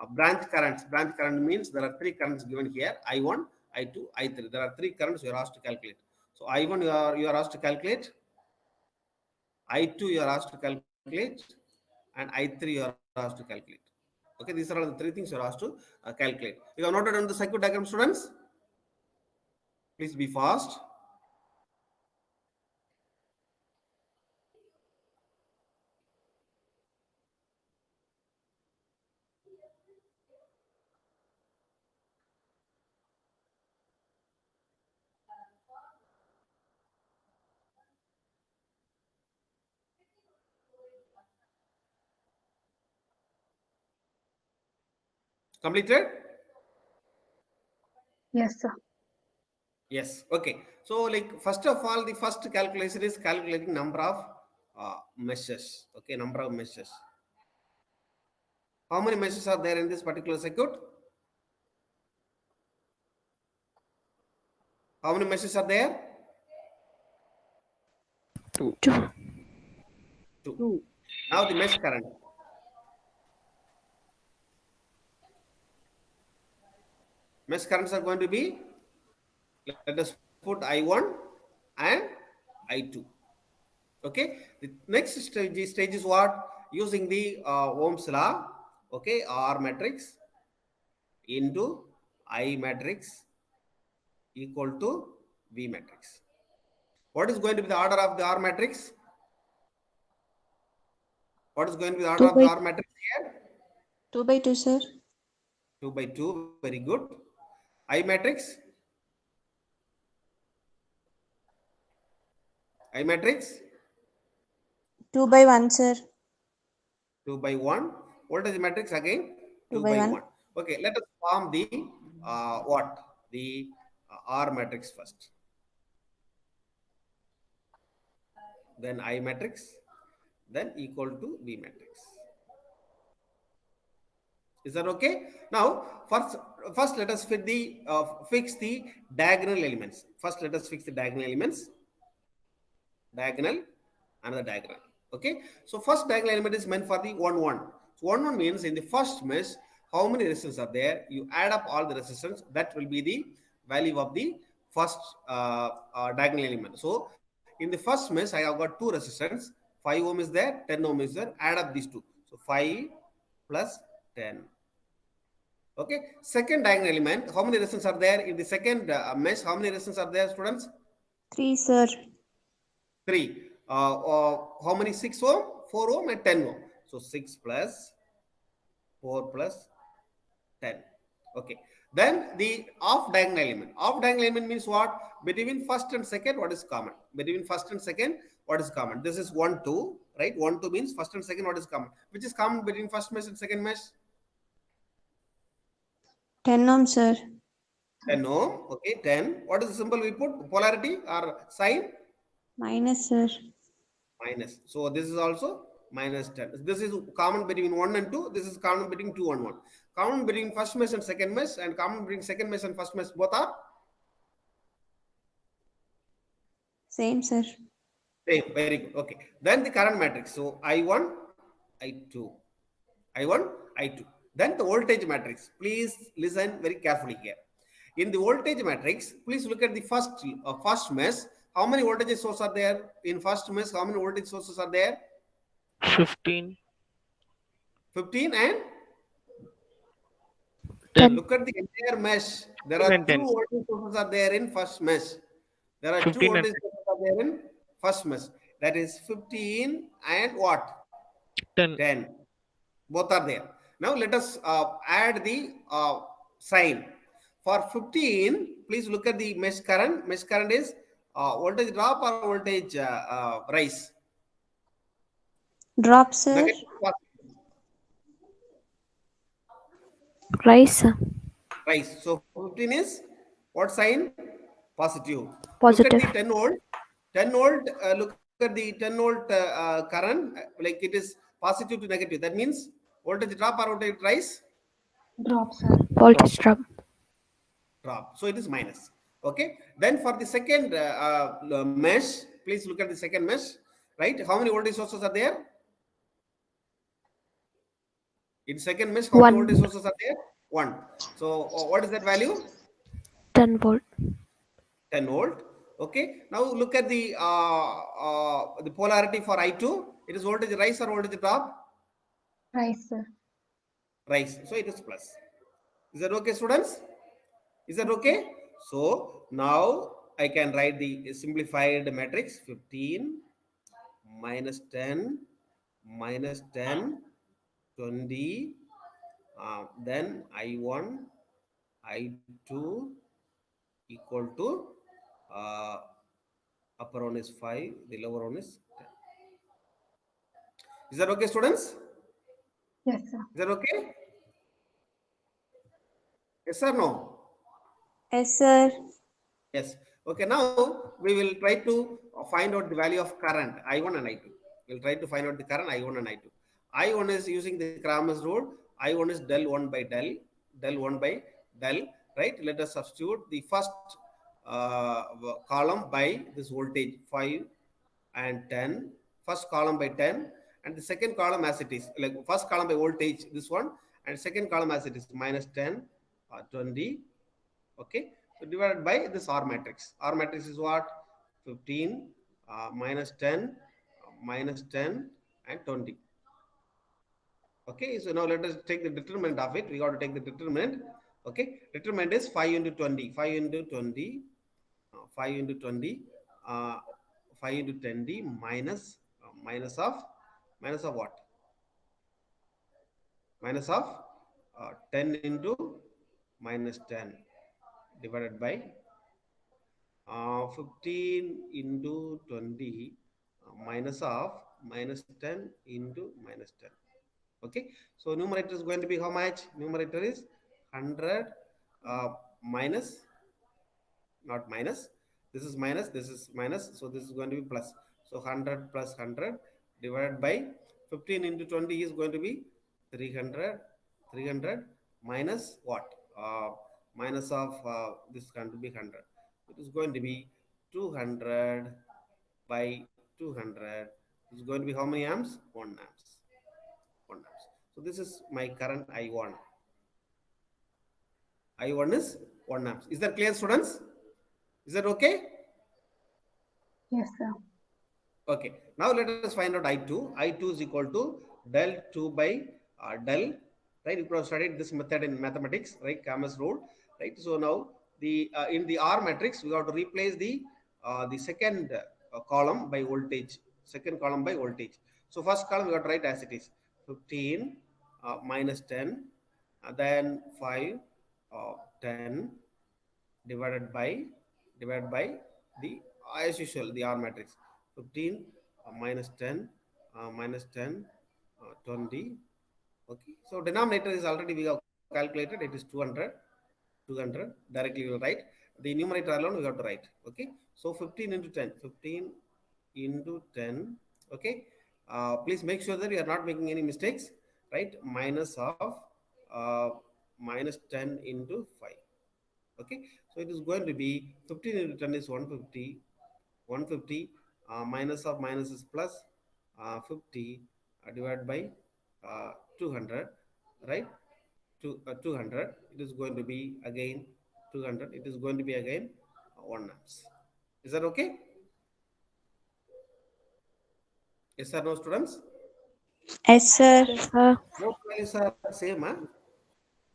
branch currents. Branch current means there are three currents given here: I1, I2, I3. There are three currents you are asked to calculate. So I1 you are asked to calculate, I2 you are asked to calculate, and I3 you are asked to calculate. Okay, these are all the three things you are asked to calculate. You have noted down the circuit diagram, students. Please be fast. Completed? Yes, sir. Yes. Okay. So, like, first of all, the first calculation is calculating number of meshes. Okay, number of meshes. How many meshes are there in this particular circuit? How many meshes are there? Two. Two. Now the mesh current. Mesh currents are going to be, let us put I1 and I2. Okay. The next stage is what? Using the Ohm's law. Okay, R matrix into I matrix equal to V matrix. What is going to be the order of the R matrix? What is going to be the order of the R matrix here? 2 by 2, sir. 2 by 2. Very good. I matrix? I matrix? 2 by 1, sir. 2 by 1. Voltage matrix again? 2 2 by by 1. 1. Okay, let us form the what? The R matrix first. Then I matrix, then equal to V matrix. Is that okay? Now, first let us fix the diagonal elements. First, let us fix the diagonal elements. Diagonal, another diagonal. Okay. So first diagonal element is meant for the 1 1. So 1 1 means in the first mesh, how many resistors are there? You add up all the resistance. That will be the value of the first diagonal element. So in the first mesh, I have got two resistance. 5 ohm is there, 10 ohm is there. Add up these two. So 5 plus 10. Okay. Second diagonal element, how many resistors are there in the second mesh? How many resistors are there, students? 3, sir. 3. How many? 6 ohm, 4 ohm, and 10 ohm. So 6 plus 4 plus 10. Okay. Then the off diagonal element. Off diagonal element means what? Between first and second, what is common? Between first and second, what is common? This is 1, 2, right? 1, 2 means first and second, what is common? Which is common between first mesh and second mesh? 10 ohm, sir. 10 ohm. Okay, 10. What is the symbol we put? Polarity or sign? Minus, sir. Minus. So this is also minus 10. This is common between 1 and 2. This is common between 2 and 1. Common between first mesh and second mesh, and common between second mesh and first mesh, both are Same, sir. same. Very good. Okay. Then the current matrix. So I1, I2, I1, I2. Then the voltage matrix. Please listen very carefully here. In the voltage matrix, please look at the first mesh. How many voltage sources are there in first mesh? How many voltage sources are there? 15. 15 and 10. look at the entire mesh. There 15 are and two 10. voltage sources are there in first mesh. There are two 15 and voltage sources are there in first mesh. That is 15 and what? 10. 10. Both are there. Now let us add the sign. For 15, please look at the mesh current. Mesh current is voltage drop or voltage rise? Drop, sir. Negative. Rise. Rise. So 15 is what sign? Positive. Positive. Look at the 10 volt. 10 volt, look at the 10 volt current, like it is positive to negative. That means voltage drop or voltage rise? Drop, sir. Voltage drop. Drop. So it is minus. Okay. Then for the second mesh, please look at the second mesh, right? How many voltage sources are there? In second mesh, how many One. voltage sources are there? 1. So what is that value? 10 volt. 10 volt. Okay. Now look at the polarity for I2. It is voltage rise or voltage drop? Rise, sir. Rise. So it is plus. Is that okay, students? Is that okay? So now I can write the simplified matrix 15 minus 10 minus 10 20 then I1 I2 equal to upper one is 5, the lower one is 10. Is that okay, students? Yes, sir. Is that okay? Yes or no? Yes, sir. Yes. Okay, now we will try to find out the value of current I1 and I2. We'll try to find out the current I1 and I2. I1 is using the Cramer's rule. I1 is del 1 by del, del 1 by del, right? Let us substitute the first column by this voltage 5 and 10. First column by 10 and the second column as it is. Like first column by voltage, this one, and second column as it is minus 10, 20. Okay. So divided by this R matrix. R matrix is what? 15 minus 10 minus 10 and 20. Okay, so now let us take the determinant of it. We got to take the determinant. Okay, determinant is 5 into 20. 5 into 20. 5 into 20. 5 into 20 minus minus of what? Minus of 10 into minus 10 divided by 15 into 20 minus of minus 10 into minus 10. Okay, so numerator is going to be how much? Numerator is 100 minus, not minus, this is minus, this is minus, so this is going to be plus. So 100 plus 100 divided by 15 into 20 is going to be 300. 300 minus what? Minus of this is going to be 100. It is going to be 200 by 200. It's going to be how many amps? 1 amps. 1 amps. So this is my current I1. I1 is 1 amps. Is that clear, students? Is that okay? Yes, sir. Okay. Now let us find out I2. I2 is equal to del 2 by del. Right? You could have studied this method in mathematics, right? Cramer's rule. Right? So now the in the R matrix, we have to replace the second column by voltage. Second column by voltage. So first column we have to write as it is. 15 minus 10, then 5, 10 divided by the as usual the R matrix. 15 minus 10 minus 10 20. Okay, so denominator is already we have calculated, it is 200. 200 directly we will write. The numerator alone we have to write. Okay, so 15 into 10, 15 into 10. Okay, please make sure that you are not making any mistakes, right? Minus of minus 10 into 5. Okay, so it is going to be 15 into 10 is 150. 150 minus of minus is plus 50 divided by 200, right? 200. It is going to be again 200. It is going to be again 1 amps. Is that okay? Yes or no, students? Yes, sir. Yes, sir. Both values are same, huh?